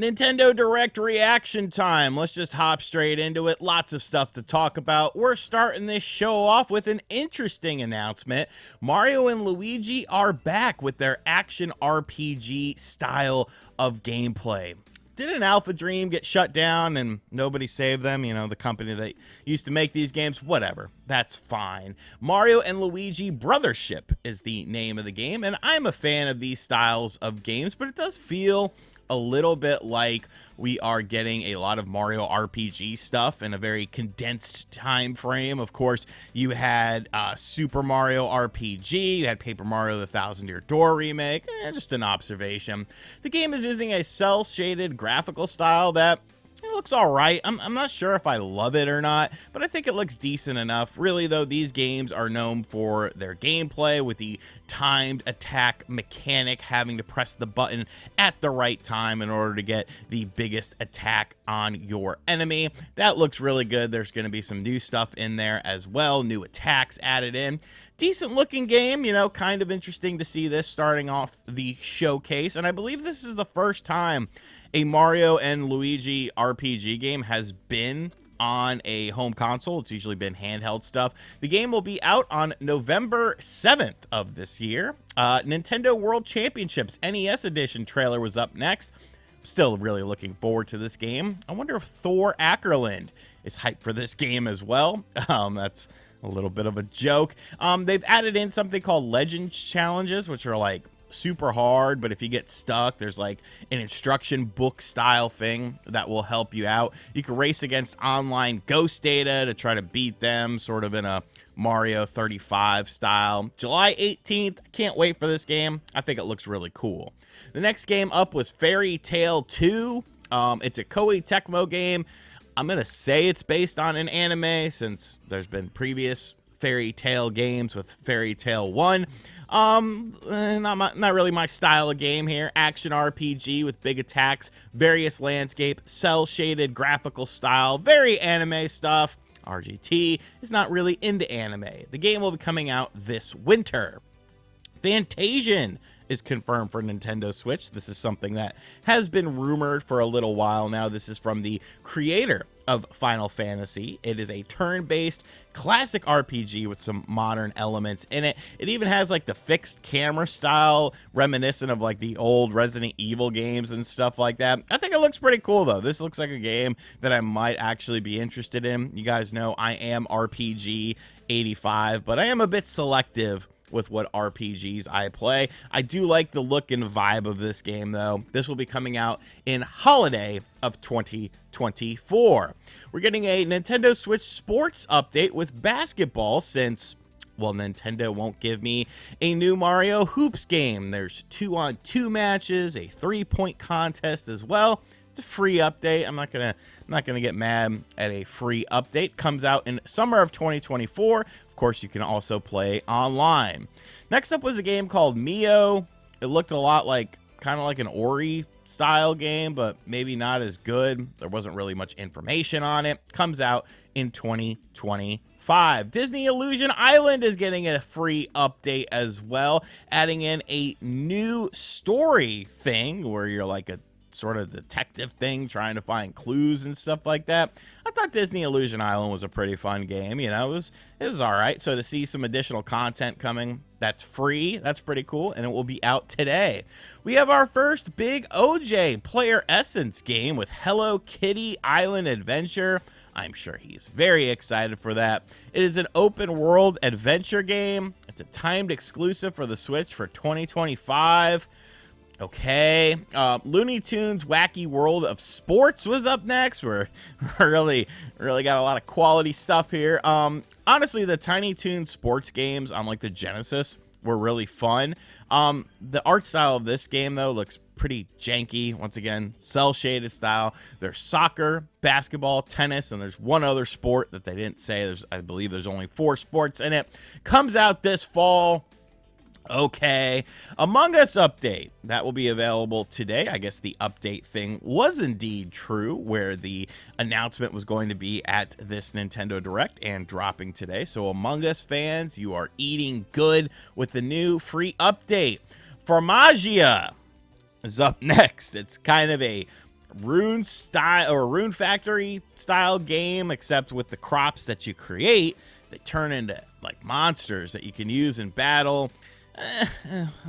Nintendo Direct reaction time. Let's just hop straight into it. Lots of stuff to talk about. We're starting this show off with an interesting announcement. Mario and Luigi are back with their action RPG style of gameplay. Did an Alpha Dream get shut down and nobody saved them? You know, the company that used to make these games? Whatever. That's fine. Mario and Luigi Brothership is the name of the game, and I'm a fan of these styles of games, but it does feel a little bit like we are getting a lot of Mario RPG stuff in a very condensed time frame. Of course, you had Super Mario RPG, you had Paper Mario the Thousand Year Door remake, just an observation. The game is using a cel-shaded graphical style that it looks all right. I'm not sure if I love it or not, but I think it looks decent enough. Really, though, these games are known for their gameplay with the timed attack mechanic, having to press the button at the right time in order to get the biggest attack on your enemy. That looks really good. There's going to be some new stuff in there as well, new attacks added in. Decent looking game, you know, kind of interesting to see this starting off the showcase, and I believe this is the first time a Mario and Luigi RPG game has been on a home console. It's usually been handheld stuff. The game will be out on November 7th of this year. Nintendo World Championships NES Edition trailer was up next. Still really looking forward to this game. I wonder if Thor Ackerland is hyped for this game as well. That's a little bit of a joke. They've added in something called Legend Challenges, which are like super hard, but if you get stuck, there's like an instruction book style thing that will help you out. You can race against online ghost data to try to beat them, sort of in a Mario 35 style. July 18th, can't wait for this game. I think it looks really cool. The next game up was Fairy Tail 2. It's a Koei Tecmo game. I'm gonna say it's based on an anime since there's been previous Fairy Tail games with Fairy Tail 1. Not really my style of game here. Action RPG with big attacks, various landscape, cel-shaded graphical style, very anime stuff. RGT is not really into anime. The game will be coming out this winter. Fantasian is confirmed for Nintendo Switch. This is something that has been rumored for a little while now. This is from the creator of Final Fantasy. It is a turn-based classic RPG with some modern elements in it. It even has like the fixed camera style reminiscent of like the old Resident Evil games and stuff like that. I think it looks pretty cool though. This looks like a game that I might actually be interested in. You guys know I am RPG 85, but I am a bit selective with what RPGs I play. I do like the look and vibe of this game though. This will be coming out in holiday of 2024. We're getting a Nintendo Switch Sports update with basketball since, well, Nintendo won't give me a new Mario Hoops game. There's 2-on-2 matches, a 3-point contest as well. It's a free update. I'm not gonna get mad at a free update. Comes out in summer of 2024. Of course, you can also play online. Next up was a game called Mio. It looked a lot like, kind of like an Ori style game, but maybe not as good. There wasn't really much information on it. Comes out in 2025. Disney Illusion Island is getting a free update as well, adding in a new story thing where you're like a sort of detective thing, trying to find clues and stuff like that. I thought Disney Illusion Island was a pretty fun game. You know, it was all right. So to see some additional content coming that's free, that's pretty cool, and it will be out today. We have our first big OJ Player Essence game with Hello Kitty Island Adventure. I'm sure he's very excited for that. It is an open world adventure game. It's a timed exclusive for the Switch for 2025. Okay, Looney Tunes Wacky World of Sports was up next. We're really got a lot of quality stuff here. Honestly, the Tiny Toons sports games on like the Genesis were really fun. The art style of this game though looks pretty janky. Once again, cel-shaded style. There's soccer, basketball, tennis, and there's one other sport that they didn't say. I believe there's only 4 sports in it. Comes out this fall. Okay, Among Us update. That will be available today. I guess the update thing was indeed true, where the announcement was going to be at this Nintendo Direct and dropping today. So Among Us fans, you are eating good with the new free update. Formagia is up next. It's kind of a Rune style or Rune Factory style game, except with the crops that you create, they turn into like monsters that you can use in battle.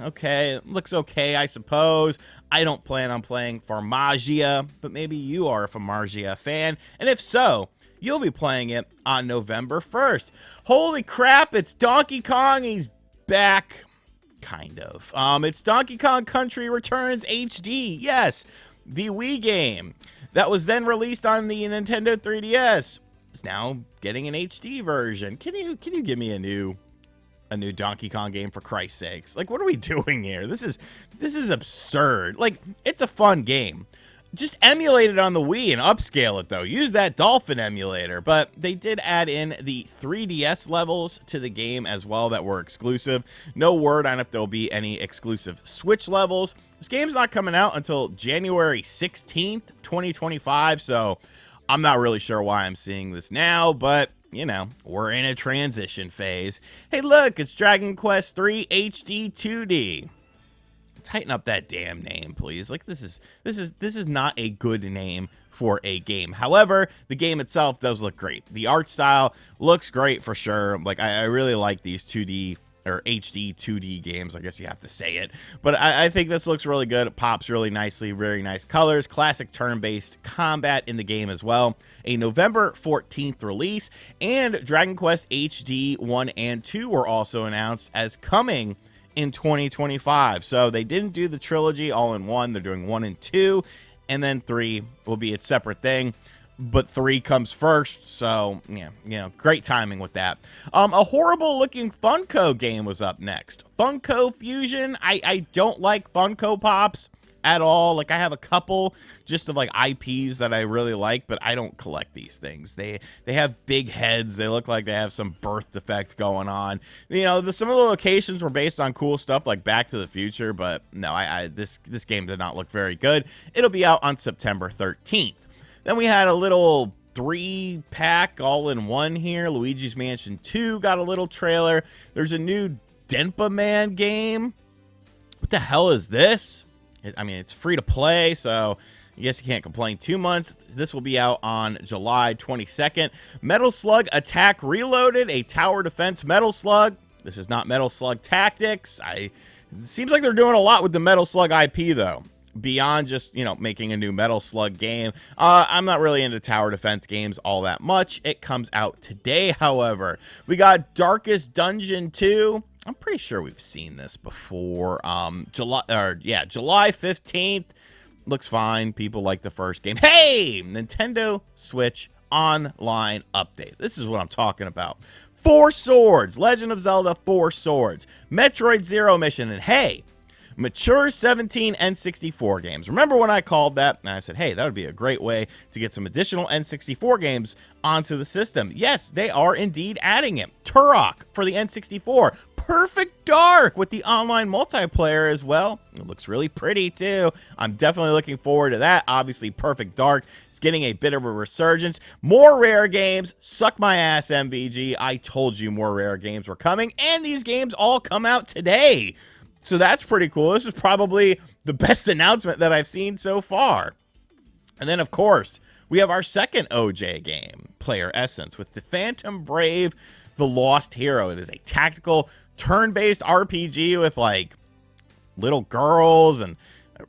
Okay, looks okay, I suppose. I don't plan on playing Farmagia, but maybe you are a Farmagia fan, and if so, you'll be playing it on November 1st. Holy crap, it's Donkey Kong. He's back. Kind of. It's Donkey Kong Country Returns HD. Yes, the Wii game that was then released on the Nintendo 3DS is now getting an HD version. Can you give me a new Donkey Kong game, for Christ's sakes? Like, what are we doing here? This is absurd. Like, it's a fun game. Just emulate it on the Wii and upscale it, though. Use that Dolphin emulator. But they did add in the 3DS levels to the game as well that were exclusive. No word on if there'll be any exclusive Switch levels. This game's not coming out until January 16th, 2025, so I'm not really sure why I'm seeing this now, but you know, we're in a transition phase. Hey, look, it's Dragon Quest III HD 2D. Tighten up that damn name, please. Like, this is not a good name for a game. However, the game itself does look great. The art style looks great for sure. Like, I really like these 2D or HD 2D games, I guess you have to say it. But I think this looks really good. It pops really nicely, very nice colors, classic turn-based combat in the game as well. A November 14th release, and Dragon Quest HD 1 and 2 were also announced as coming in 2025. So they didn't do the trilogy all in one. They're doing 1 and 2, and then 3 will be its separate thing. But 3 comes first, so yeah, you know, great timing with that. A horrible looking Funko game was up next. Funko Fusion. I don't like Funko Pops at all. Like, I have a couple just of like IPs that I really like, but I don't collect these things. They have big heads. They look like they have some birth defect going on. You know, some of the locations were based on cool stuff like Back to the Future, but no, this game did not look very good. It'll be out on September 13th. Then we had a little 3-pack all-in-one here. Luigi's Mansion 2 got a little trailer. There's a new Denpa Man game. What the hell is this? I mean, it's free to play, so I guess you can't complain too much. This will be out on July 22nd. Metal Slug Attack Reloaded, a tower defense Metal Slug. This is not Metal Slug Tactics. It seems like they're doing a lot with the Metal Slug IP, though, beyond just, you know, making a new Metal Slug game. I'm not really into tower defense games all that much. It comes out today, however. We got Darkest Dungeon 2. I'm pretty sure we've seen this before. July 15th. Looks fine. People like the first game. Hey! Nintendo Switch Online update. This is what I'm talking about. 4 Swords. Legend of Zelda 4 Swords. Metroid Zero Mission. And hey, mature 17 N64 games. Remember when I called that and I said, hey, that would be a great way to get some additional N64 games onto the system? Yes, they are indeed adding it. Turok for the N64. Perfect Dark with the online multiplayer as well. It looks really pretty too. I'm definitely looking forward to that. Obviously, Perfect Dark is getting a bit of a resurgence. More rare games. Suck my ass, MVG. I told you more rare games were coming, and these games all come out today. So that's pretty cool. This is probably the best announcement that I've seen so far. And then, of course, we have our second OJ game, Player Essence, with the Phantom Brave, The Lost Hero. It is a tactical, turn-based RPG with, like, little girls and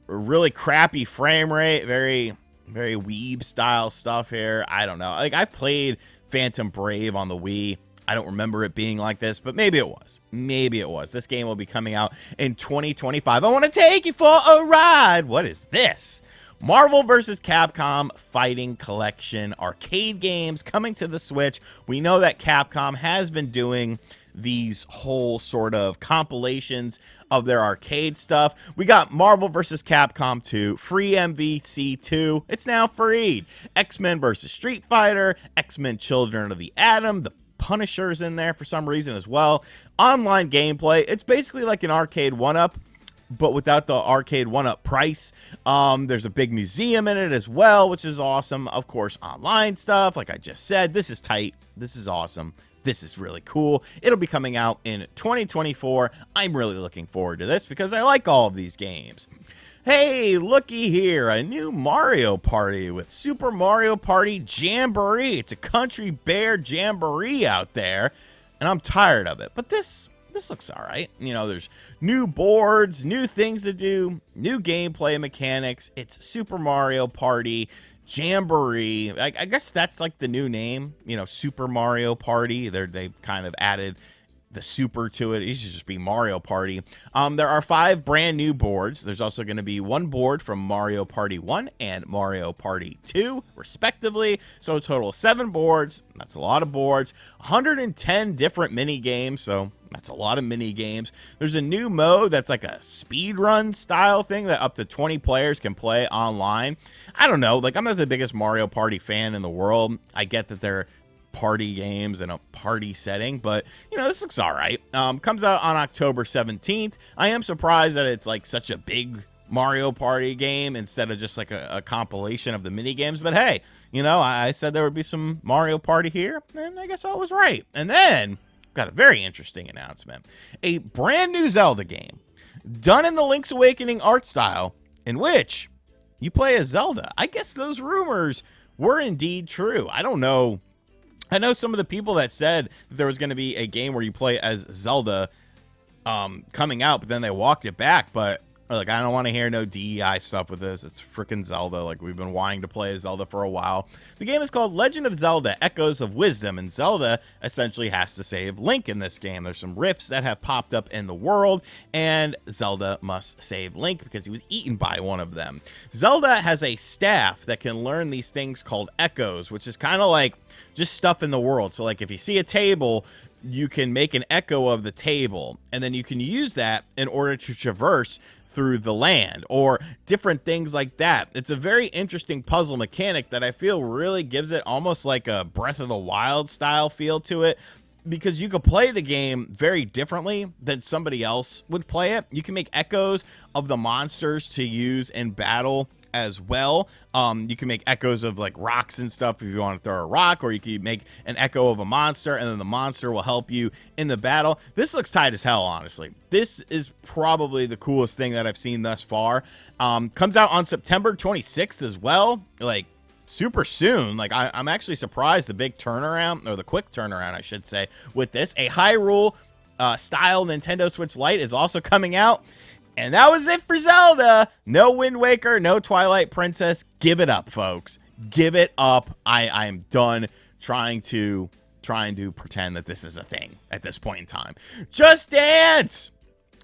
a really crappy frame rate. Very, very weeb-style stuff here. I don't know. Like, I've played Phantom Brave on the Wii. I don't remember it being like this, but maybe it was. Maybe it was. This game will be coming out in 2025. I want to take you for a ride. What is this? Marvel vs. Capcom Fighting Collection arcade games coming to the Switch. We know that Capcom has been doing these whole sort of compilations of their arcade stuff. We got Marvel vs. Capcom 2, free MVC 2. It's now free. X-Men vs. Street Fighter, X-Men Children of the Atom, the Punisher's in there for some reason as well. Online gameplay. It's basically like an arcade 1-up, but without the arcade 1-up price. There's a big museum in it as well, which is awesome. Of course, online stuff, like I just said. This is tight. This is awesome. This is really cool. It'll be coming out in 2024. I'm really looking forward to this because I like all of these games. Hey, looky here, a new Mario Party with Super Mario Party Jamboree. It's a country bear jamboree out there, and I'm tired of it. But this looks all right. You know, there's new boards, new things to do, new gameplay mechanics. It's Super Mario Party Jamboree. I guess that's like the new name, you know, Super Mario Party. They've kind of added the super to it. It should just be Mario Party. There are 5 brand new boards. There's also going to be 1 board from Mario Party 1 and Mario Party 2, respectively. So a total of 7 boards. That's a lot of boards. 110 different mini games. So that's a lot of mini games. There's a new mode that's like a speed run style thing that up to 20 players can play online. I don't know. Like, I'm not the biggest Mario Party fan in the world. I get that they're party games in a party setting, but you know, this looks all right. Comes out on October 17th. I am surprised that it's like such a big Mario Party game instead of just like a compilation of the mini games, but hey, you know, I said there would be some Mario Party here, and I guess I was right. And then got a very interesting announcement. A brand new Zelda game done in the Link's Awakening art style, in which you play as Zelda. I guess those rumors were indeed true. I don't know. I know some of the people that said that there was going to be a game where you play as Zelda coming out, but then they walked it back. But like, I don't want to hear no DEI stuff with this. It's freaking Zelda. Like, we've been wanting to play as Zelda for a while. The game is called Legend of Zelda: Echoes of Wisdom, and Zelda essentially has to save Link in this game. There's some rifts that have popped up in the world, and Zelda must save Link because he was eaten by one of them. Zelda has a staff that can learn these things called echoes, which is kind of like just stuff in the world. So like, if you see a table, you can make an echo of the table, and then you can use that in order to traverse through the land or different things like that. It's a very interesting puzzle mechanic that I feel really gives it almost like a Breath of the Wild style feel to it, because you could play the game very differently than somebody else would play it. You can make echoes of the monsters to use in battle as well. You can make echoes of like rocks and stuff if you want to throw a rock, or you can make an echo of a monster, and then the monster will help you in the battle. This looks tight as hell, honestly. This is probably the coolest thing that I've seen thus far. Comes out on September 26th as well, like super soon. Like, I'm actually surprised the big turnaround, or the quick turnaround, I should say, with this. A Hyrule style Nintendo Switch Lite is also coming out. And that was it for Zelda. No Wind Waker, no Twilight Princess. Give it up, folks. Give it up. I'm done trying to pretend that this is a thing at this point in time. Just Dance.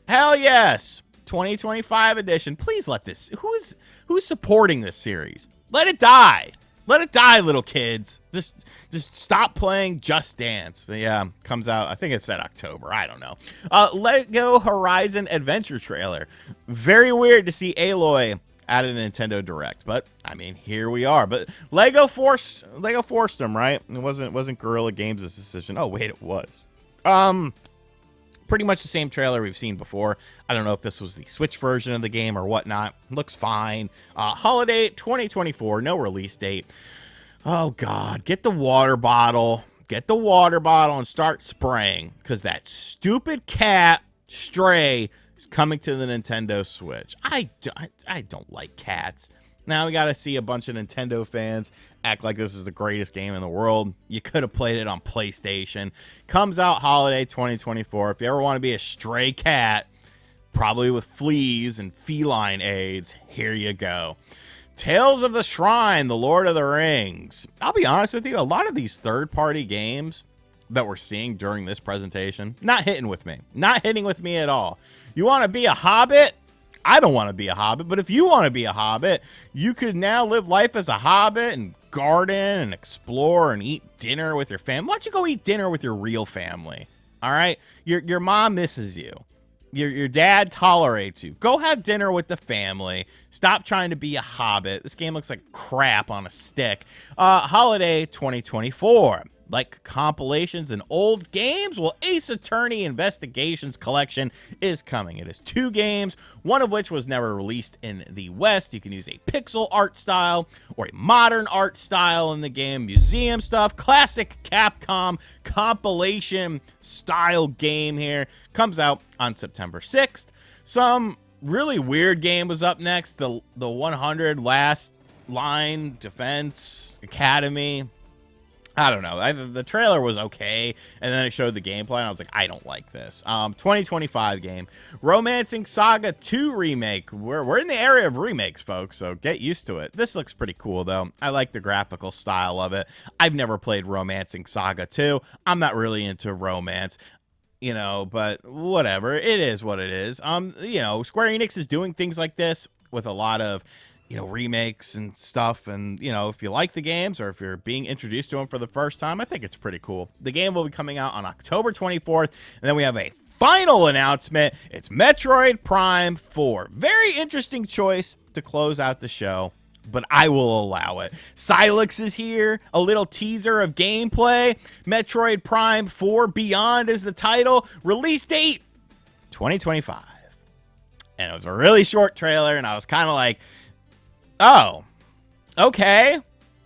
Hell yes. 2025 edition. Please let this. Who's supporting this series? Let it die. Let it die, little kids. Just stop playing Just Dance. But yeah, comes out, I think it said October. I don't know. Lego Horizon Adventure trailer. Very weird to see Aloy at a Nintendo Direct, but I mean, here we are. But Lego forced them, right? It wasn't Guerrilla Games' decision. Oh wait, it was. Pretty much the same trailer we've seen before. I don't know if this was the Switch version of the game or whatnot. Looks fine. Holiday 2024, no release date. Oh God, get the water bottle. Get the water bottle and start spraying, because that stupid cat, Stray, is coming to the Nintendo Switch. I don't like cats. Now we got to see a bunch of Nintendo fans act like this is the greatest game in the world. You could have played it on PlayStation. Comes out holiday 2024. If you ever want to be a stray cat, probably with fleas and feline aids, here you go. Tales of the Shrine, The Lord of the Rings. I'll be honest with you, a lot of these third-party games that we're seeing during this presentation, not hitting with me. Not hitting with me at all. You want to be a hobbit? I don't want to be a hobbit, but if you want to be a hobbit, you could now live life as a hobbit and garden and explore and eat dinner with your family. Why don't you go eat dinner with your real family? All right? Your mom misses you. Your dad tolerates you. Go have dinner with the family. Stop trying to be a hobbit. This game looks like crap on a stick. Holiday 2024. Like compilations and old games? Well, Ace Attorney Investigations Collection is coming. It is 2 games, one of which was never released in the West. You can use a pixel art style or a modern art style in the game, museum stuff, classic Capcom compilation style game here. Comes out on September 6th. Some really weird game was up next. The 100 Last Line Defense Academy. I don't know. The trailer was okay, and then it showed the gameplay, and I was like, I don't like this. 2025 game. Romancing Saga 2 remake. We're in the area of remakes, folks, so get used to it. This looks pretty cool, though. I like the graphical style of it. I've never played Romancing Saga 2. I'm not really into romance, you know, but whatever. It is what it is. You know, Square Enix is doing things like this with a lot of, you know, remakes and stuff. And, you know, if you like the games or if you're being introduced to them for the first time, I think it's pretty cool. The game will be coming out on October 24th. And then we have a final announcement. It's Metroid Prime 4. Very interesting choice to close out the show, but I will allow it. Silex is here. A little teaser of gameplay. Metroid Prime 4 Beyond is the title. Release date 2025. And it was a really short trailer, and I was kind of like, oh, okay.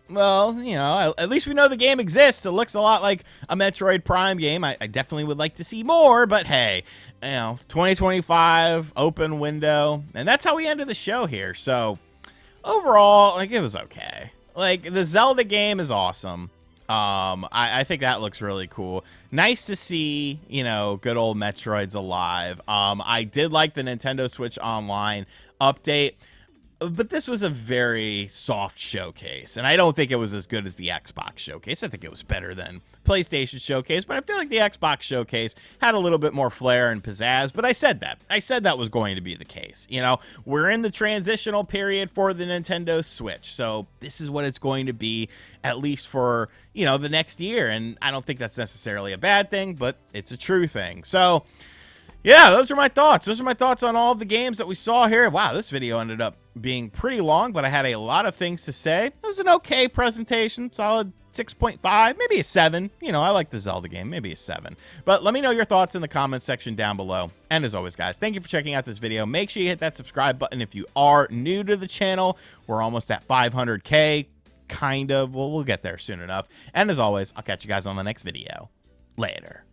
Well, you know, at least we know the game exists. It looks a lot like a Metroid Prime game. I definitely would like to see more, but hey, you know, 2025, open window. And that's how we ended the show here. So overall, like, it was okay. Like, the Zelda game is awesome. I think that looks really cool. Nice to see, you know, good old Metroid's alive. I did like the Nintendo Switch Online update, but this was a very soft showcase, and I don't think it was as good as the Xbox showcase. I think it was better than PlayStation showcase, but I feel like the Xbox showcase had a little bit more flair and pizzazz. But I said that was going to be the case. You know, we're in the transitional period for the Nintendo Switch, so this is what it's going to be, at least for, you know, the next year. And I don't think that's necessarily a bad thing, but it's a true thing. So yeah, those are my thoughts. Those are my thoughts on all of the games that we saw here. Wow, this video ended up being pretty long, but I had a lot of things to say. It was an okay presentation, solid 6.5, maybe a 7. You know, I like the Zelda game, maybe a 7. But let me know your thoughts in the comments section down below. And as always, guys, thank you for checking out this video. Make sure you hit that subscribe button if you are new to the channel. We're almost at 500K, kind of. Well, we'll get there soon enough. And as always, I'll catch you guys on the next video. Later.